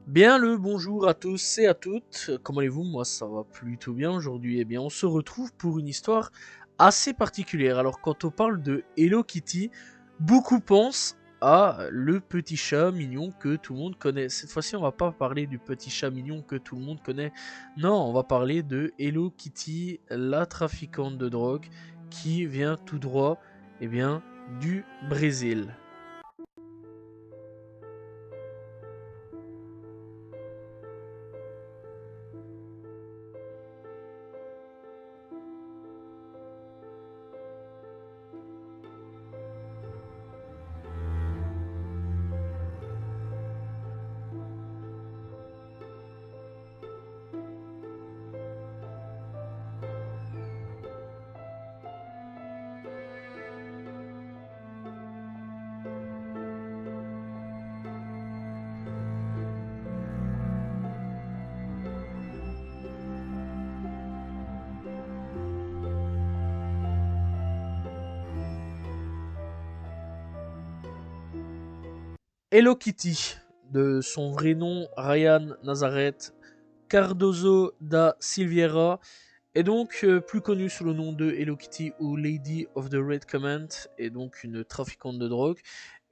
Bien le bonjour à tous et à toutes, comment allez-vous? Moi ça va plutôt bien aujourd'hui. Eh bien on se retrouve pour une histoire assez particulière. Alors quand on parle de Hello Kitty, beaucoup pensent à le petit chat mignon que tout le monde connaît. Cette fois-ci on va pas parler du petit chat mignon que tout le monde connaît. Non, on va parler de Hello Kitty, la trafiquante de drogue qui vient tout droit du Brésil. Hello Kitty, de son vrai nom Ryan Nazareth Cardozo da Silveira, est donc plus connue sous le nom de Hello Kitty ou Lady of the Red Command, est donc une trafiquante de drogue.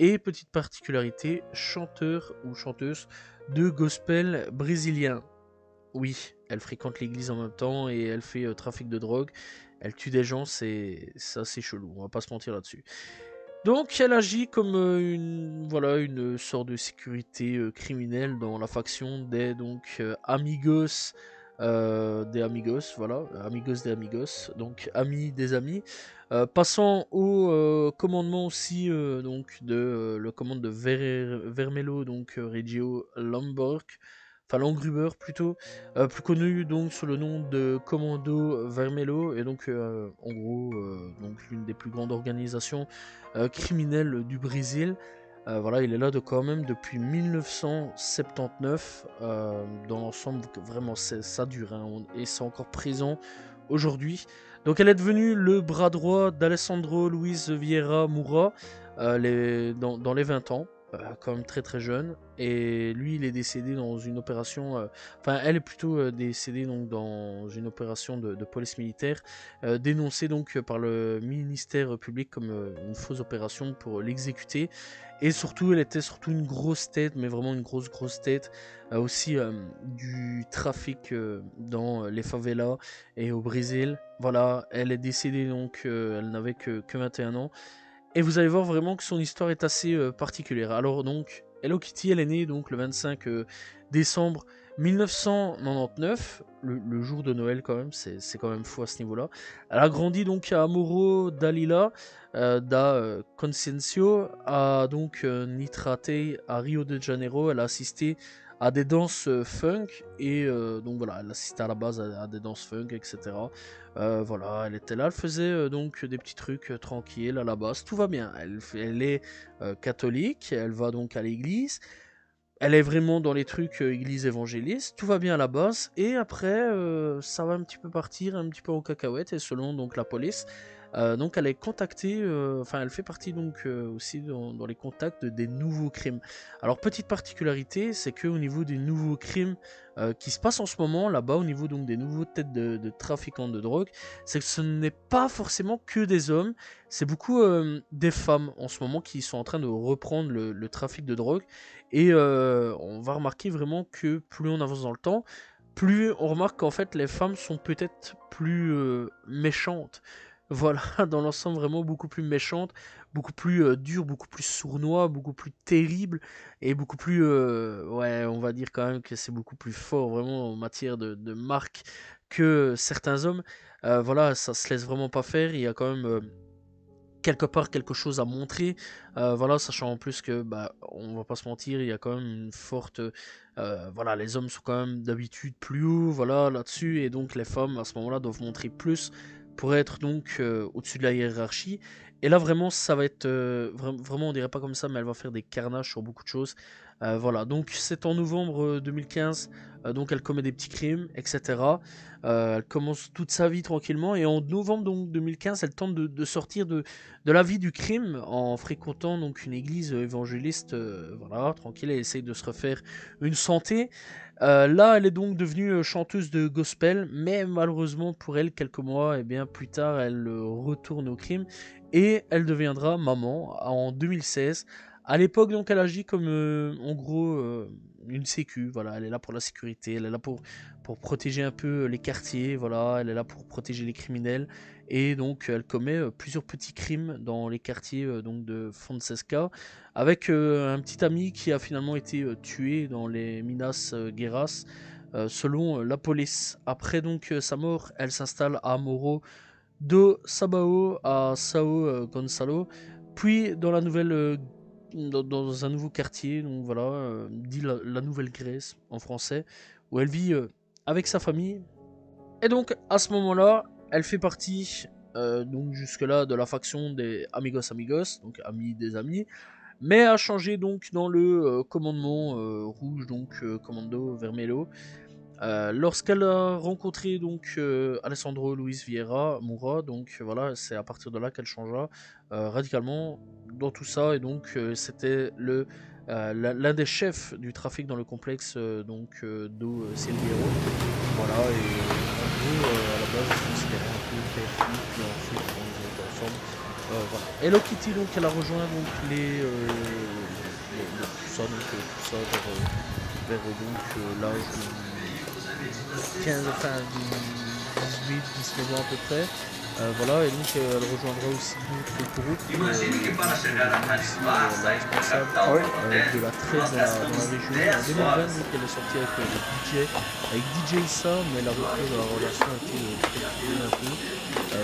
Et petite particularité, chanteur ou chanteuse de gospel brésilien. Oui, elle fréquente l'église en même temps et elle fait trafic de drogue. Elle tue des gens, c'est assez chelou, on va pas se mentir là-dessus. Donc elle agit comme une sorte de sécurité criminelle dans la faction des Amigos des Amigos, voilà, Amigos des Amigos, donc amis des amis. Passant au commandement aussi le commande de Vermelho, donc Reggio Lombard, enfin Langruber plutôt, plus connu donc sous le nom de Commando Vermelho, et donc en gros donc l'une des plus grandes organisations criminelles du Brésil. Voilà, il est là de quand même depuis 1979. Dans l'ensemble, vraiment, ça dure hein, et c'est encore présent aujourd'hui. Donc, elle est devenue le bras droit d'Alessandro Luis Vieira Moura dans les 20 ans. Quand même très très jeune, et lui il est décédé dans une opération, enfin elle est plutôt décédée donc dans une opération de police militaire, dénoncée donc par le ministère public comme une fausse opération pour l'exécuter. Et surtout, elle était surtout une grosse tête, mais vraiment une grosse tête, aussi du trafic dans les favelas et au Brésil. Voilà, elle est décédée donc, elle n'avait que 21 ans. Et vous allez voir vraiment que son histoire est assez particulière. Alors donc, Hello Kitty, elle est née donc le 25 décembre 1999, le jour de Noël quand même, c'est quand même fou à ce niveau-là. Elle a grandi donc à Amoro Dalila, da Consencio, à donc Nitrate, à Rio de Janeiro. Elle a assisté à des danses funk, et donc voilà, elle assistait à la base à des danses funk, etc. Voilà, elle était là, elle faisait donc des petits trucs tranquilles à la base, tout va bien. Elle est catholique, elle va donc à l'église, elle est vraiment dans les trucs église évangéliste, tout va bien à la base, et après ça va un petit peu partir un petit peu en cacahuète, et selon donc la police, donc elle est contactée, enfin elle fait partie donc aussi dans les contacts des nouveaux crimes. Alors petite particularité, c'est que au niveau des nouveaux crimes qui se passent en ce moment là-bas, au niveau donc des nouveaux têtes de trafiquants de drogue, c'est que ce n'est pas forcément que des hommes, c'est beaucoup des femmes en ce moment qui sont en train de reprendre le trafic de drogue. Et on va remarquer vraiment que plus on avance dans le temps, plus on remarque qu'en fait les femmes sont peut-être plus méchantes. Voilà, dans l'ensemble vraiment beaucoup plus méchantes, beaucoup plus dures, beaucoup plus sournois, beaucoup plus terribles, et beaucoup plus, ouais, on va dire quand même que c'est beaucoup plus fort vraiment en matière de marque que certains hommes. Voilà, ça se laisse vraiment pas faire, il y a quand même quelque part quelque chose à montrer. Voilà, sachant en plus que, bah, on va pas se mentir, il y a quand même une forte, voilà, les hommes sont quand même d'habitude plus hauts, voilà, là-dessus, et donc les femmes à ce moment-là doivent montrer plus pour être donc au-dessus de la hiérarchie. Et là, vraiment, ça va être vraiment, on dirait pas comme ça, mais elle va faire des carnages sur beaucoup de choses. Voilà, donc c'est en novembre 2015, donc elle commet des petits crimes, etc. Elle commence toute sa vie tranquillement, et en novembre donc 2015, elle tente de sortir de la vie du crime en fréquentant donc une église évangéliste, voilà, tranquille, elle essaye de se refaire une santé. Là, elle est donc devenue chanteuse de gospel, mais malheureusement pour elle, quelques mois et bien plus tard, elle retourne au crime et elle deviendra maman en 2016. À l'époque, donc, elle agit comme, en gros, une sécu. Voilà, elle est là pour la sécurité, elle est là pour protéger un peu les quartiers. Voilà, elle est là pour protéger les criminels. Et donc, elle commet plusieurs petits crimes dans les quartiers donc de Francesca, avec un petit ami qui a finalement été tué dans les Minas Gerais, selon la police. Après donc sa mort, elle s'installe à Moro de Sabao à Sao Gonçalo, puis dans la nouvelle dans un nouveau quartier, donc voilà, dit la Nouvelle Grèce en français, où elle vit avec sa famille. Et donc à ce moment-là, elle fait partie donc jusque-là de la faction des Amigos Amigos, donc amis des amis, mais a changé donc dans le commandement rouge, donc Commando Vermelho. Lorsqu'elle a rencontré donc Alessandro Luis Vieira Moura, donc voilà, c'est à partir de là qu'elle changea radicalement dans tout ça, et donc c'était l'un des chefs du trafic dans le complexe do Silviero. Voilà, et en gros, à la base, je considérais un peu père fille, puis ensuite on les met ensemble. Voilà. Hello Kitty, donc elle a rejoint donc tout ça, tout ça vers l'âge de 15, enfin 18, 19 ans à peu près. Voilà, et donc elle rejoindra aussi d'autres groupes pour devenir aussi la responsable de la traite dans la région. En 2020, donc, elle est sortie avec DJ Issa, mais la rupture de la relation a été perturbée un peu.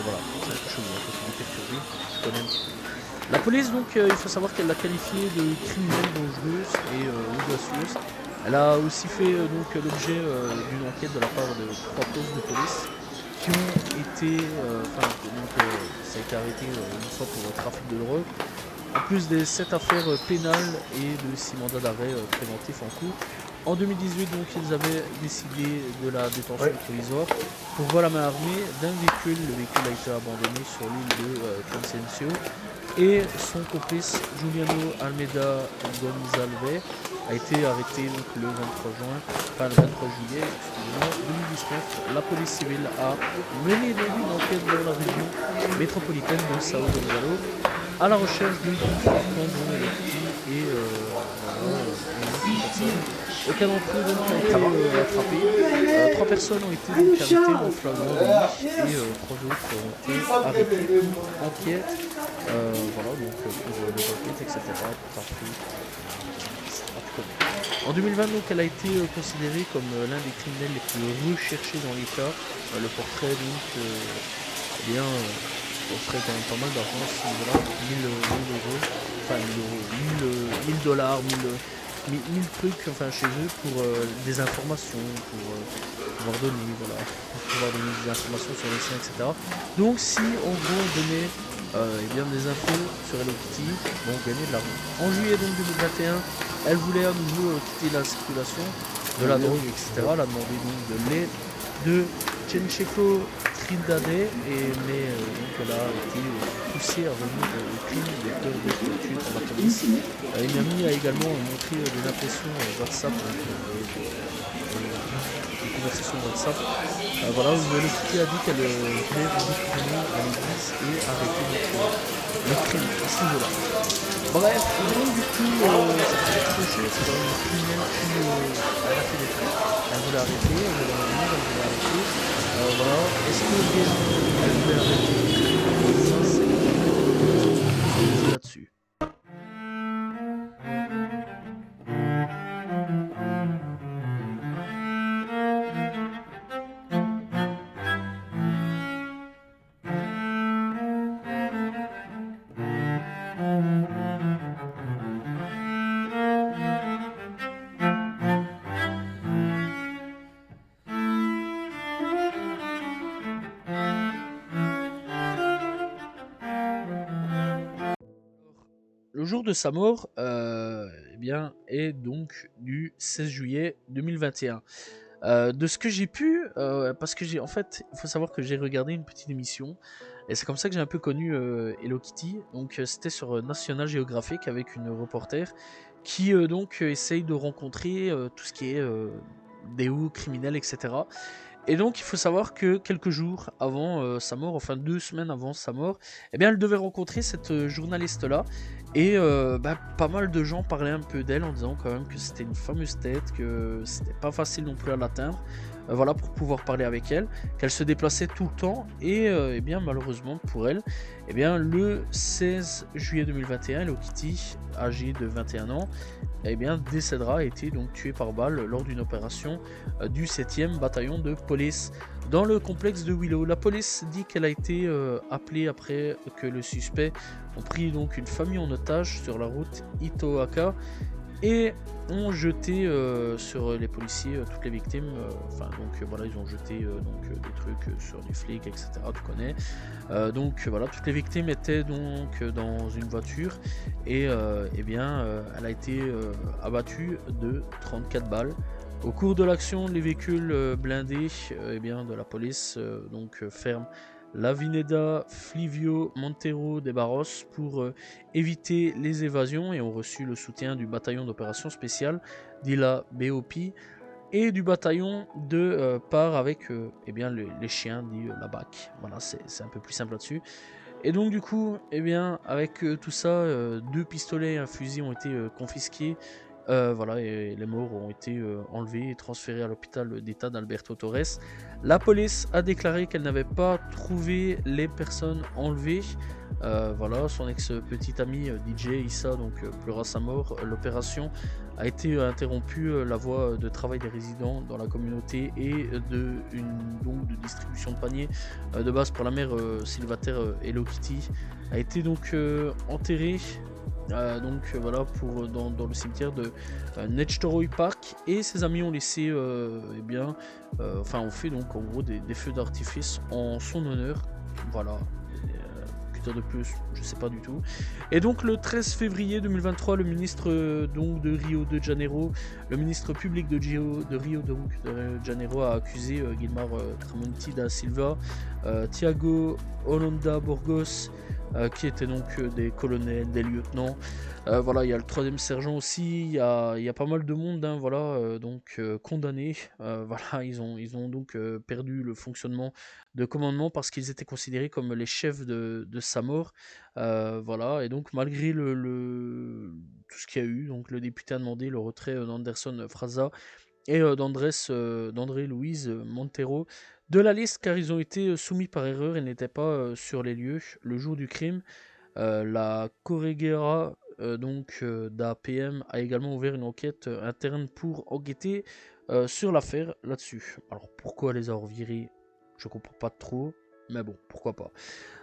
Voilà, c'est un peu chelou, hein, quand il est perturbé, je connais un petit peu. La police, donc, il faut savoir qu'elle l'a qualifiée de criminelle dangereuse et audacieuse. Elle a aussi fait donc l'objet d'une enquête de la part de 3 postes de police qui ont été, ça a été arrêté une fois pour trafic de drogue, en plus des 7 affaires pénales et de 6 mandats d'arrêt préventifs en cours. En 2018, donc, ils avaient décidé de la détention provisoire pour vol à main armée d'un véhicule. Le véhicule a été abandonné sur l'île de Consencio, et son complice Juliano Almeida Gonzalez a été arrêté donc, le 23 juillet 2019. La police civile a mené donc une enquête dans la région métropolitaine de Sao Gonçalo à la recherche de trafiquants dont les victimes et une personne. Aucun d'entre eux donc, a été attrapé. 3 personnes ont été donc, arrêtées en flagrant délit et 3 autres ont été arrêtés. Enquête, voilà, donc pour les enquêtes, etc. Pour trafic, en 2020, donc, elle a été considérée comme l'un des criminels les plus recherchés dans l'État. Le portrait, donc, offrait quand même pas mal d'argent à ce niveau-là, 1000 euros, enfin 1000 dollars, 1000 trucs enfin, chez eux pour des informations, pour pouvoir donner, voilà, pour pouvoir donner des informations sur les siens, etc. Donc si en gros on donnait des infos sur Hello Kitty, bon, on gagnait de l'argent. En juillet donc 2021, elle voulait à nouveau quitter la circulation de la drogue, etc. Elle a demandé donc de l'aide de Chencheko Trindade, mais donc elle a été poussée à revenir au crime des peurs d'être tuée par la police. Une amie a également montré des impressions WhatsApp, des conversations WhatsApp. Voilà, où Hello Kitty a dit qu'elle voulait retourner à l'église et arrêter le crime à ce niveau-là. Bref, donc du coup, c'est très chaud, c'est quand même une criminelle qui a fait des trucs. Elle voulait arrêter, elle voulait revenir, elle voulait arrêter. Voilà, est-ce que elle voulait arrêter? Ça, c'est là-dessus. jour de sa mort eh bien, est donc du 16 juillet 2021. De ce que j'ai pu, parce que en fait, il faut savoir que j'ai regardé une petite émission, et c'est comme ça que j'ai un peu connu Hello Kitty. Donc c'était sur National Geographic avec une reporter qui donc essaye de rencontrer tout ce qui est des hauts criminels, etc. Et donc il faut savoir que quelques jours avant sa mort, enfin 2 semaines avant sa mort, eh bien elle devait rencontrer cette journaliste-là. Et pas mal de gens parlaient un peu d'elle en disant quand même que c'était une fameuse tête, que c'était pas facile non plus à l'atteindre, voilà, pour pouvoir parler avec elle, qu'elle se déplaçait tout le temps. Et eh bien malheureusement pour elle, eh bien le 16 juillet 2021, Hello Kitty, âgée de 21 ans, eh bien décédera, a été donc tuée par balle lors d'une opération du 7e bataillon de police dans le complexe de Willow. La police dit qu'elle a été appelée après que le suspect ont pris donc une famille en otage sur la route Itoaka et ont jeté sur les policiers toutes les victimes. Voilà, ils ont jeté des trucs sur les flics, etc. Tu connais. Voilà, toutes les victimes étaient donc dans une voiture et elle a été abattue de 34 balles. Au cours de l'action, les véhicules blindés de la police ferment l'Avenida Flivio Montero de Barros pour éviter les évasions et ont reçu le soutien du bataillon d'opérations spéciales de la BOP et du bataillon de part avec les chiens dit la BAC. Voilà, c'est un peu plus simple là-dessus. Et donc du coup, avec tout ça, 2 pistolets et un fusil ont été confisqués. Et les morts ont été enlevés et transférés à l'hôpital d'État d'Alberto Torres. La police a déclaré qu'elle n'avait pas trouvé les personnes enlevées. Son ex-petite amie DJ Issa pleura sa mort. L'opération a été interrompue. La voie de travail des résidents dans la communauté et de distribution de paniers de base pour la mère célibataire Hello Kitty a été enterrée. Dans le cimetière de Nechtoroy Park, et ses amis ont laissé ont fait donc en gros des feux d'artifice en son honneur. Voilà, que dire de plus, je sais pas du tout. Et donc le 13 février 2023, le ministre de Rio de Janeiro, le ministre public de Rio de Janeiro a accusé Guilmar Tramonti da Silva, Thiago Holanda Burgos, qui étaient des colonels, des lieutenants. Il y a le 3e sergent aussi, il y a pas mal de monde condamnés. Ils ont perdu le fonctionnement de commandement parce qu'ils étaient considérés comme les chefs de sa mort. Et donc malgré tout ce qu'il y a eu, donc le député a demandé le retrait d'Anderson Fraza et d'André Luiz Montero de la liste car ils ont été soumis par erreur et n'étaient pas sur les lieux le jour du crime. La Correguera d'APM a également ouvert une enquête interne pour enquêter sur l'affaire là-dessus. Alors pourquoi les avoir virés, je comprends pas trop, mais bon, pourquoi pas.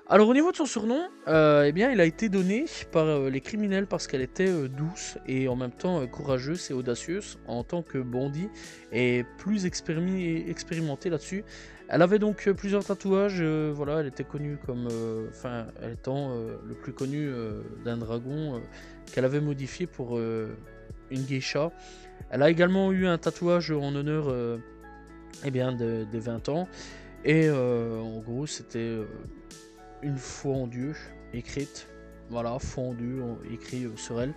Alors au niveau de son surnom, il a été donné par les criminels parce qu'elle était douce et en même temps courageuse et audacieuse en tant que bandit et plus expérimentée là-dessus. Elle avait donc plusieurs tatouages, elle était connue comme, elle étant le plus connu d'un dragon qu'elle avait modifié pour une geisha. Elle a également eu un tatouage en honneur des 20 ans et en gros c'était une foi en Dieu écrite, voilà, foi en Dieu écrit sur elle.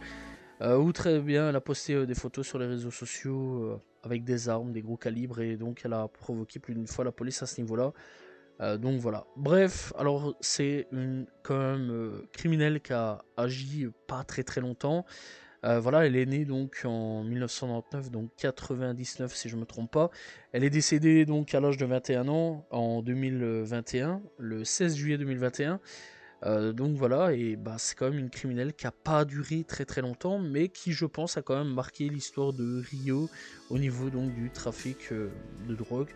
Ou très bien, elle a posté des photos sur les réseaux sociaux avec des armes, des gros calibres, et donc elle a provoqué plus d'une fois la police à ce niveau-là. Voilà. Bref, alors c'est une quand même criminelle qui a agi pas très très longtemps. Elle est née donc en 1999, donc 99 si je me trompe pas. Elle est décédée donc à l'âge de 21 ans en 2021, le 16 juillet 2021. C'est quand même une criminelle qui a pas duré très très longtemps, mais qui je pense a quand même marqué l'histoire de Rio au niveau donc du trafic de drogue.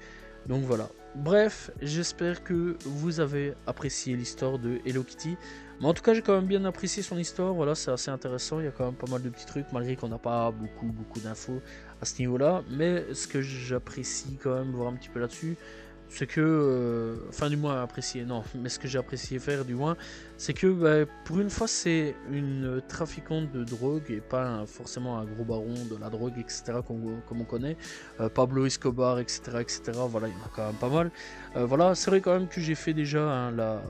Donc voilà. Bref, j'espère que vous avez apprécié l'histoire de Hello Kitty. Mais en tout cas, j'ai quand même bien apprécié son histoire. Voilà, c'est assez intéressant. Il y a quand même pas mal de petits trucs, malgré qu'on n'a pas beaucoup d'infos à ce niveau-là. Mais ce que j'apprécie quand même voir un petit peu là-dessus, ce que, enfin du moins apprécié, non, mais ce que j'ai apprécié faire du moins, c'est que bah, pour une fois c'est une trafiquante de drogue et pas forcément un gros baron de la drogue, etc. Comme on connaît, Pablo Escobar, etc., etc. Voilà, il y en a quand même pas mal. Voilà, c'est vrai quand même que j'ai fait déjà hein,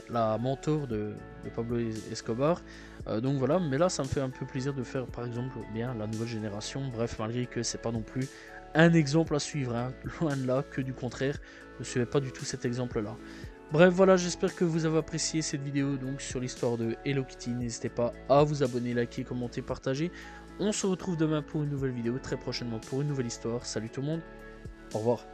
la mentor de Pablo Escobar. Donc voilà, mais là ça me fait un peu plaisir de faire par exemple bien la nouvelle génération. Bref, malgré que c'est pas non plus un exemple à suivre, hein. Loin de là, que du contraire, ne suivez pas du tout cet exemple là. Bref voilà, j'espère que vous avez apprécié cette vidéo donc sur l'histoire de Hello Kitty. N'hésitez pas à vous abonner, liker, commenter, partager. On se retrouve demain pour une nouvelle vidéo, très prochainement pour une nouvelle histoire. Salut tout le monde, au revoir.